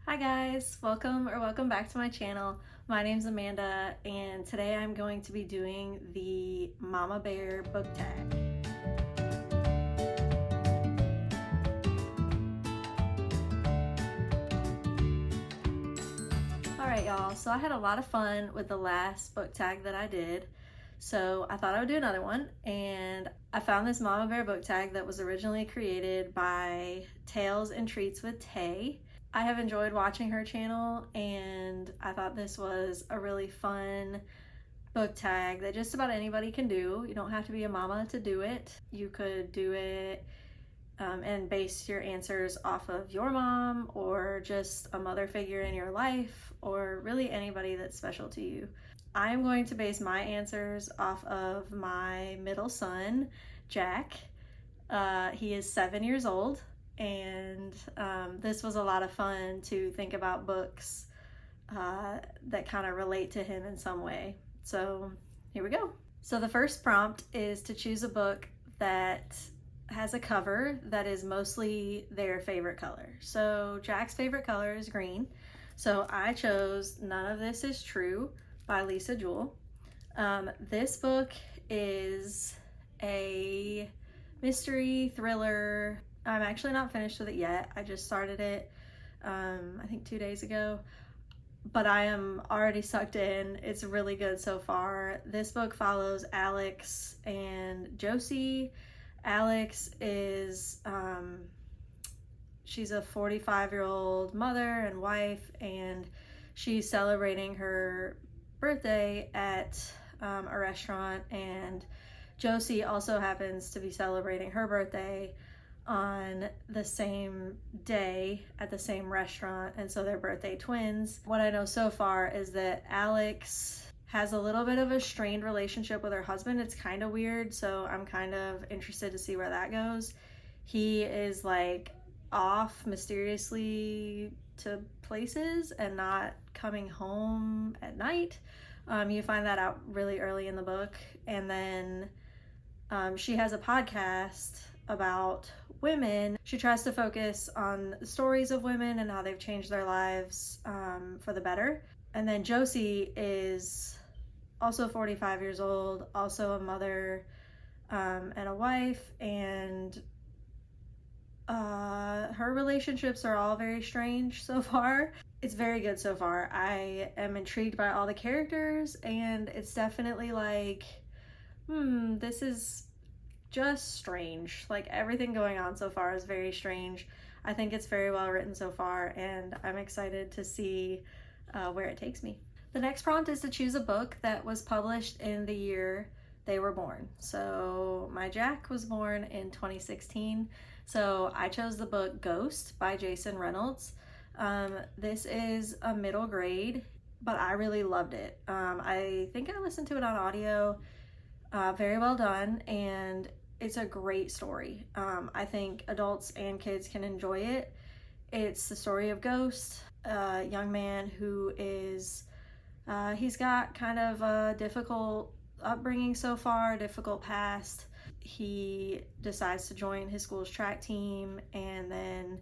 Hi guys, welcome back to my channel. My name's Amanda and today I'm going to be doing the Mama Bear book tag. Alright y'all, so I had a lot of fun with the last book tag that I did. So I thought I would do another one, and I found this Mama Bear book tag that was originally created by Tales and Treats with Tay. I have enjoyed watching her channel, and I thought this was a really fun book tag that just about anybody can do. You don't have to be a mama to do it. You could do it and base your answers off of your mom or just a mother figure in your life or really anybody that's special to you. I am going to base my answers off of my middle son, Jack. He is 7 years old, and this was a lot of fun to think about books that kind of relate to him in some way. So here we go. So the first prompt is to choose a book that has a cover that is mostly their favorite color. So Jack's favorite color is green. So I chose None of This Is True by Lisa Jewell. This book is a mystery thriller. I'm actually not finished with it yet. I just started it, I think 2 days ago, but I am already sucked in. It's really good so far. This book follows Alex and Josie. Alex is, she's a 45-year-old mother and wife, and she's celebrating her birthday at a restaurant, and Josie also happens to be celebrating her birthday on the same day at the same restaurant, and so they're birthday twins. What I know so far is that Alex has a little bit of a strained relationship with her husband. It's kind of weird, so I'm kind of interested to see where that goes. He is like off mysteriously to places and not coming home at night. You find that out really early in the book. And then she has a podcast about women. She tries to focus on the stories of women and how they've changed their lives for the better. And then Josie is also 45 years old, also a mother and a wife, and her relationships are all very strange so far. It's very good so far. I am intrigued by all the characters, and it's definitely like, this is just strange. Like, everything going on so far is very strange. I think it's very well written so far, and I'm excited to see where it takes me. The next prompt is to choose a book that was published in the year they were born. So my Jack was born in 2016, so I chose the book Ghost by Jason Reynolds. This is a middle grade, but I really loved it. I think I listened to it on audio. Very well done, and it's a great story. I think adults and kids can enjoy it. It's the story of Ghost, a young man who is, he's got kind of a difficult upbringing so far, difficult past. He decides to join his school's track team and then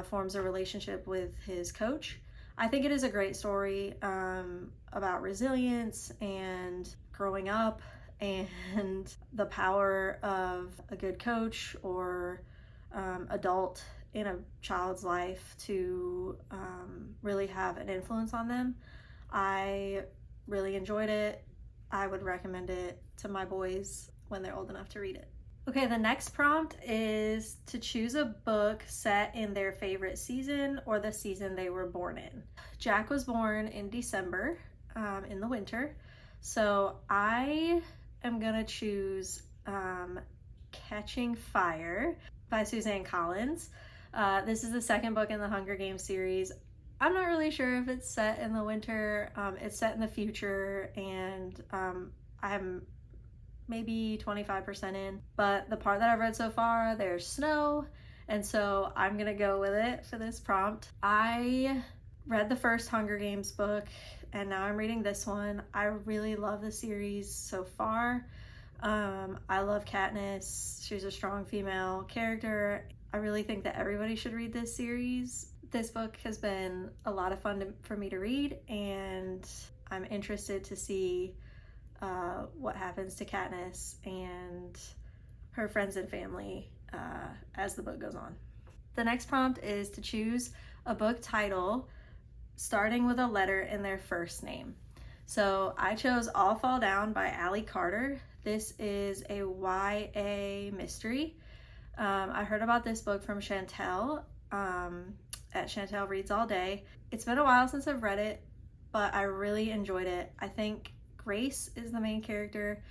forms a relationship with his coach. I think it is a great story about resilience and growing up and the power of a good coach or adult in a child's life to really have an influence on them. I really enjoyed it. I would recommend it to my boys when they're old enough to read it. Okay, the next prompt is to choose a book set in their favorite season or the season they were born in. Jack was born in December, in the winter, so I am gonna choose Catching Fire by Suzanne Collins. This is the second book in the Hunger Games series. I'm not really sure if it's set in the winter. It's set in the future, and I'm maybe 25% in, but the part that I've read so far, there's snow, and so I'm gonna go with it for this prompt. I read the first Hunger Games book, and now I'm reading this one. I really love the series so far. I love Katniss. She's a strong female character. I really think that everybody should read this series. This book has been a lot of fun for me to read, and I'm interested to see what happens to Katniss and her friends and family as the book goes on. The next prompt is to choose a book title starting with a letter in their first name. So I chose All Fall Down by Allie Carter. This is a YA mystery. I heard about this book from Chantel at Chantel Reads All Day. It's been a while since I've read it, but I really enjoyed it. I think Grace is the main character.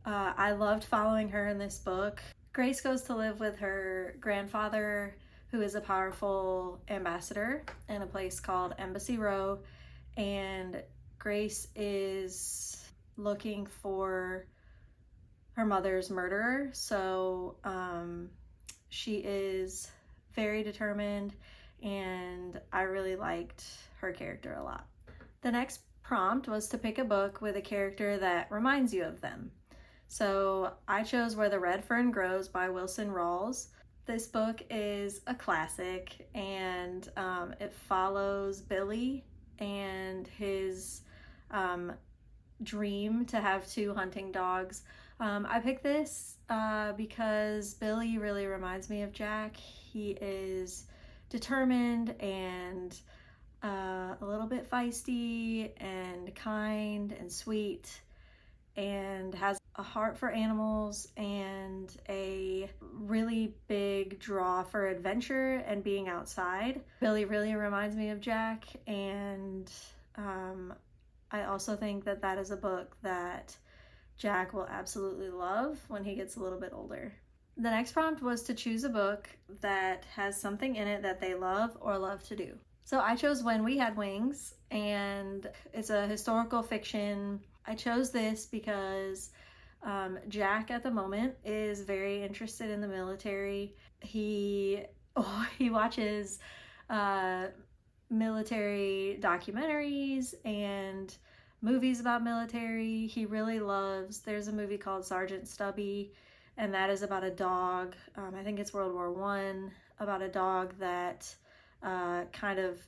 I loved following her in this book. Grace goes to live with her grandfather, who is a powerful ambassador in a place called Embassy Row, and Grace is looking for her mother's murderer. So she is very determined, and I really liked her character a lot. The next prompt was to pick a book with a character that reminds you of them. So I chose Where the Red Fern Grows by Wilson Rawls. This book is a classic, and it follows Billy and his dream to have 2 hunting dogs. I picked this because Billy really reminds me of Jack. He is determined and a little bit feisty and kind and sweet, and has a heart for animals and a really big draw for adventure and being outside. Billy really reminds me of Jack, and I also think that that is a book that Jack will absolutely love when he gets a little bit older. The next prompt was to choose a book that has something in it that they love or love to do. So I chose When We Had Wings, and it's a historical fiction. I chose this because Jack at the moment is very interested in the military. He watches military documentaries and movies about military. He really loves, there's a movie called Sergeant Stubby, and that is about a dog. I think it's World War I, about a dog that kind of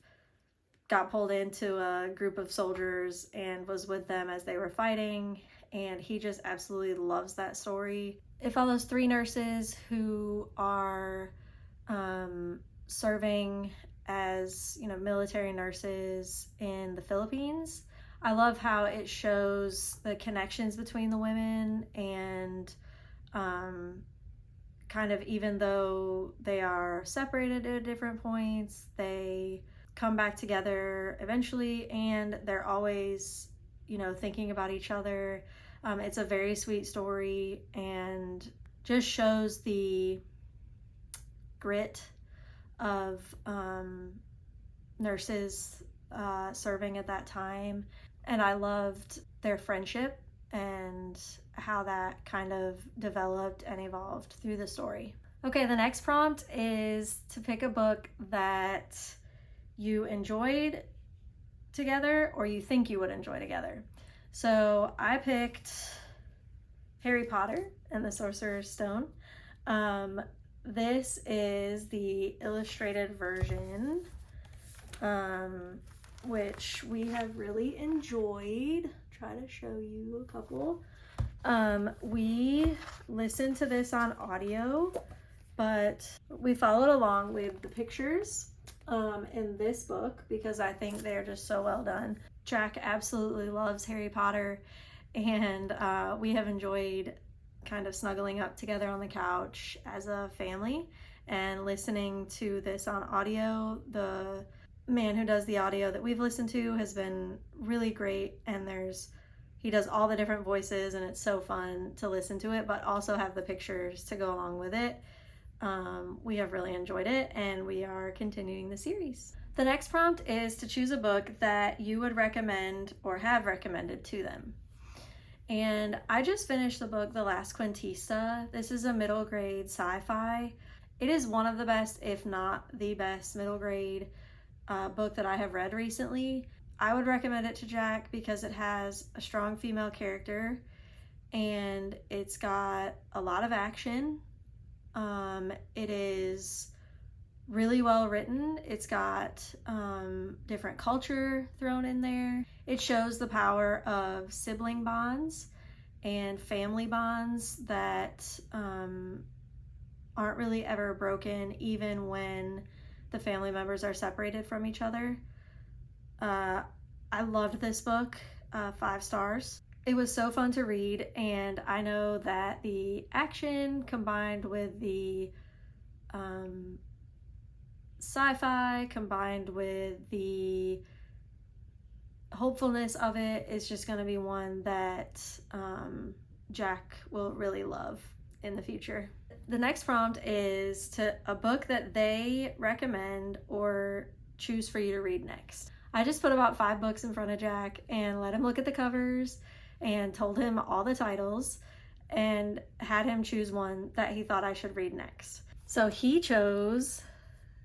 got pulled into a group of soldiers and was with them as they were fighting, and he just absolutely loves that story. It follows 3 nurses who are serving as, military nurses in the Philippines. I love how it shows the connections between the women, and kind of, even though they are separated at different points, they come back together eventually, and they're always, thinking about each other. It's a very sweet story and just shows the grit of nurses serving at that time. And I loved their friendship and how that kind of developed and evolved through the story. Okay, the next prompt is to pick a book that you enjoyed together or you think you would enjoy together. So I picked Harry Potter and the Sorcerer's Stone. This is the illustrated version, which we have really enjoyed. Try to show you a couple. We listened to this on audio, but we followed along with the pictures in this book because I think they're just so well done. Jack absolutely loves Harry Potter, and we have enjoyed kind of snuggling up together on the couch as a family and listening to this on audio. The man who does the audio that we've listened to has been really great, and he does all the different voices, and it's so fun to listen to it, but also have the pictures to go along with it. We have really enjoyed it, and we are continuing the series. The next prompt is to choose a book that you would recommend or have recommended to them. And I just finished the book, The Last Quintista. This is a middle grade sci-fi. It is one of the best, if not the best, middle grade book that I have read recently. I would recommend it to Jack because it has a strong female character and it's got a lot of action. It is really well written. It's got different culture thrown in there. It shows the power of sibling bonds and family bonds that aren't really ever broken, even when the family members are separated from each other. I loved this book, 5 stars. It was so fun to read, and I know that the action combined with the sci-fi combined with the hopefulness of it is just going to be one that Jack will really love in the future. The next prompt is to a book that they recommend or choose for you to read next. I just put about 5 books in front of Jack and let him look at the covers and told him all the titles and had him choose one that he thought I should read next. So he chose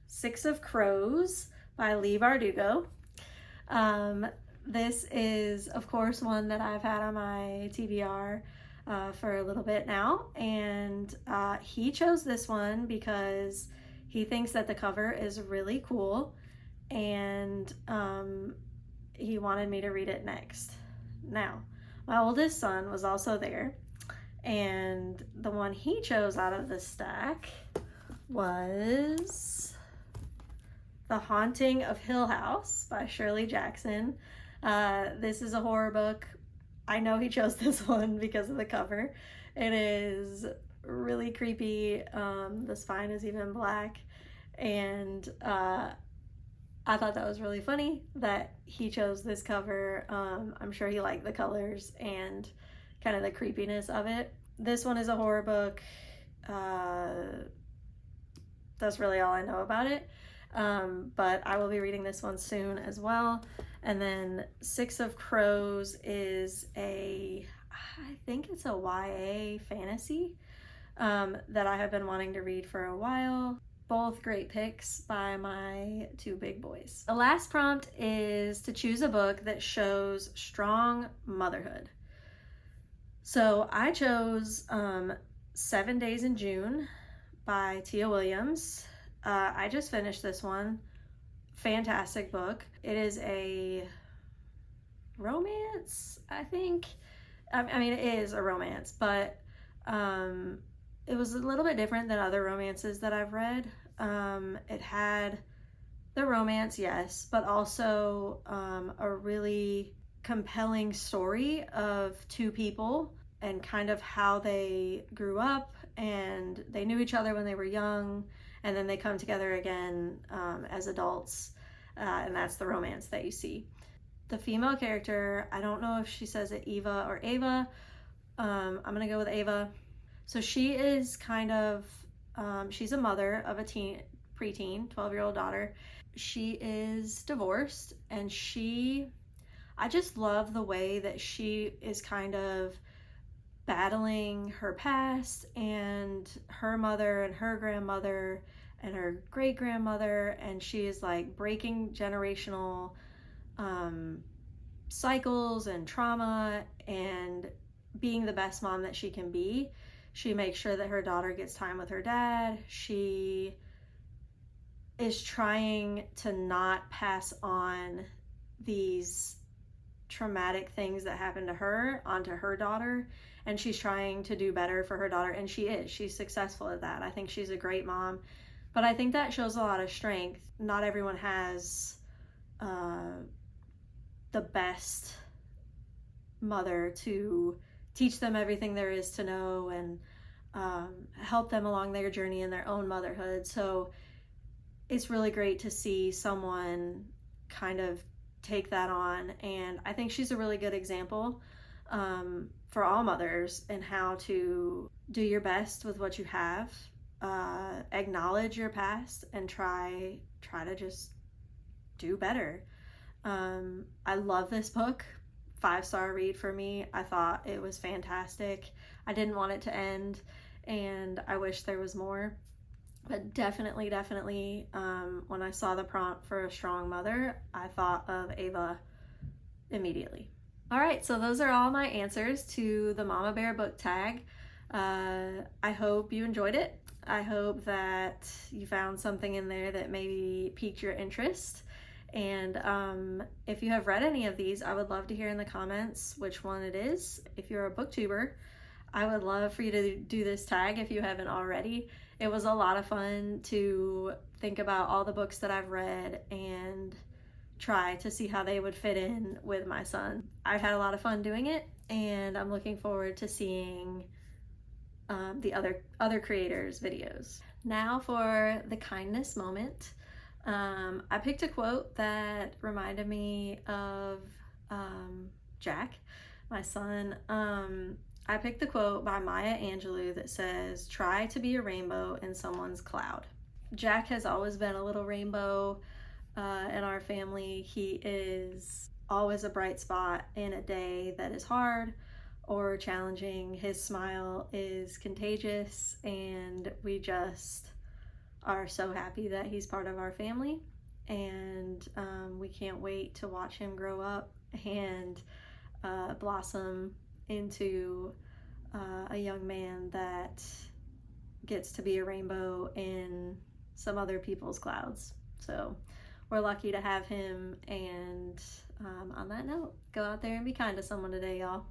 Six of Crows by Leigh Bardugo. This is, of course, one that I've had on my TBR for a little bit now, and he chose this one because he thinks that the cover is really cool, and he wanted me to read it next. Now, my oldest son was also there, and the one he chose out of the stack was The Haunting of Hill House by Shirley Jackson. This is a horror book. I know he chose this one because of the cover. It is really creepy. The spine is even black, and I thought that was really funny that he chose this cover. I'm sure he liked the colors and kind of the creepiness of it. This one is a horror book. That's really all I know about it. But I will be reading this one soon as well. And then Six of Crows is I think it's a YA fantasy that I have been wanting to read for a while. Both great picks by my 2 big boys. The last prompt is to choose a book that shows strong motherhood. So I chose 7 Days in June by Tia Williams. I just finished this one. Fantastic book. It is a romance, I think. I mean, it is a romance, but it was a little bit different than other romances that I've read. It had the romance, yes, but also a really compelling story of 2 people and kind of how they grew up, and they knew each other when they were young, and then they come together again as adults, and that's the romance that you see. The female character, I don't know if she says it Eva or Ava. I'm gonna go with Ava. So she is kind of, she's a mother of a preteen, 12-year-old daughter. She is divorced, and I just love the way that she is kind of battling her past and her mother and her grandmother and her great-grandmother, and she is like breaking generational cycles and trauma and being the best mom that she can be. She makes sure that her daughter gets time with her dad. She is trying to not pass on these traumatic things that happened to her onto her daughter, and she's trying to do better for her daughter, and she's successful at that. I think she's a great mom, but I think that shows a lot of strength. Not everyone has the best mother to teach them everything there is to know and help them along their journey in their own motherhood. So it's really great to see someone kind of take that on, and I think she's a really good example for all mothers in how to do your best with what you have, acknowledge your past, and try to just do better. I love this book. 5-star read for me. I thought it was fantastic. I didn't want it to end, and I wish there was more. But definitely, when I saw the prompt for a strong mother, I thought of Ava immediately. All right, so those are all my answers to the Mama Bear book tag. I hope you enjoyed it. I hope that you found something in there that maybe piqued your interest. And if you have read any of these, I would love to hear in the comments which one it is. If you're a booktuber, I would love for you to do this tag if you haven't already. It was a lot of fun to think about all the books that I've read and try to see how they would fit in with my son. I've had a lot of fun doing it, and I'm looking forward to seeing the other creators' videos. Now for the kindness moment. I picked a quote that reminded me of Jack, my son. I picked the quote by Maya Angelou that says, "Try to be a rainbow in someone's cloud." Jack has always been a little rainbow in our family. He is always a bright spot in a day that is hard or challenging. His smile is contagious, and we just are so happy that he's part of our family, and we can't wait to watch him grow up and blossom into a young man that gets to be a rainbow in some other people's clouds. So we're lucky to have him, and on that note, go out there and be kind to someone today, y'all.